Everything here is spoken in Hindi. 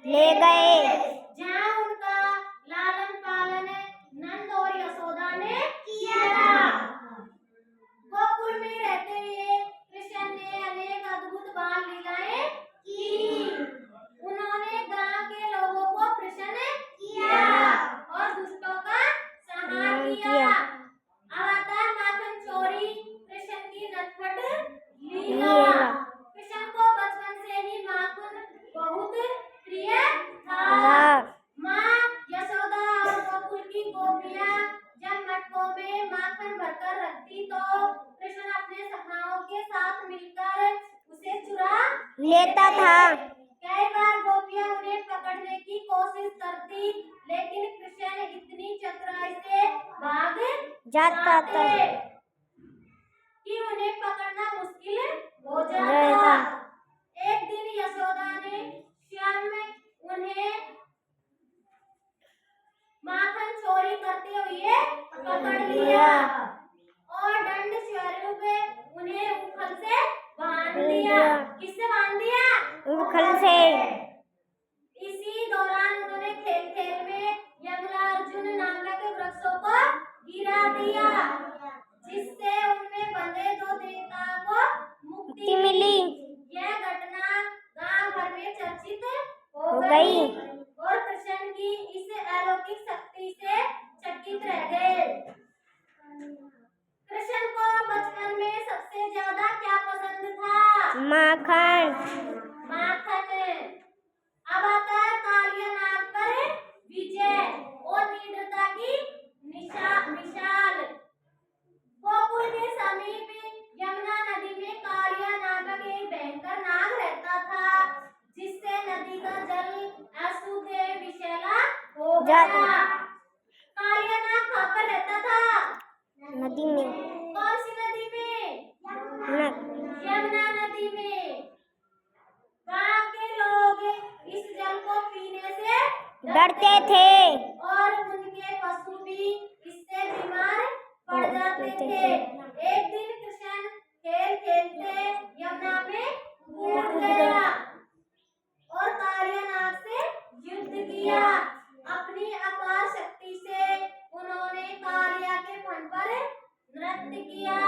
ले गए, जहाँ उनका लालन पालन नंद और यशोदा ने किया। गोकुल में रहते हुए कृष्ण ने अनेक अद्भुत बाल लीलाएं की। उन्होंने गांव के लोगों को प्रसन्न किया और दुष्टों का संहार किया। अवतार माखन चोरी कृष्ण की नटखट लीला। कृष्ण को बचपन से ही माखन बहुत प्रिय था। माँ यशोदा और गोकुल की गोपियाँ जब मटकों में माखन भरकर रखती तो कृष्ण अपने सखाओं के साथ मिलकर उसे चुरा लेता था। कई बार गोपियाँ उन्हें पकड़ने की कोशिश करती, लेकिन कृष्ण इतनी चतुराई से भाग जाता था कि उन्हें पकड़ना मुश्किल हो जाता। एक दिन यशोदा ने स्वयं उन्हें माखन चोरी करते हुए पकड़ लिया और दंड स्वरूप उन्हें उखल से बांध दिया। किससे बांध दिया? उखल से। इसी दौरान उन्होंने खेल खेल में यमला अर्जुन नामक वृक्षों को गिरा दिया, जिससे उनमें बंधे दो देवताओं को मुक्ति मिली। यह घटना गांव भर में चर्चित हो गई और कृष्ण की इस अलौकिक शक्ति से चकित रह गए। कृष्ण को बचपन में सबसे ज्यादा क्या पसंद था? माखन। अवतार कालियानाग पर विजय और निडरता की मिसाल। गोकुल के समीप यमुना नदी में कालिया नामक एक भयंकर नाग रहता था, जिससे नदी का जल अशुद्ध विषैला हो गया। कालिया नाग कहाँ पर रहता था? नदी में। कौन सी नदी में? यमुना नदी में। गांव के लोग इस जल को पीने से डरते थे और उनके पशु भी इससे बीमार पड़ जाते थे। एक दिन कृष्ण खेल खेलते यमुना में कूद गया और कालियानाग से युद्ध किया। अपनी अपार शक्ति से उन्होंने कालिया के फन पर नृत्य किया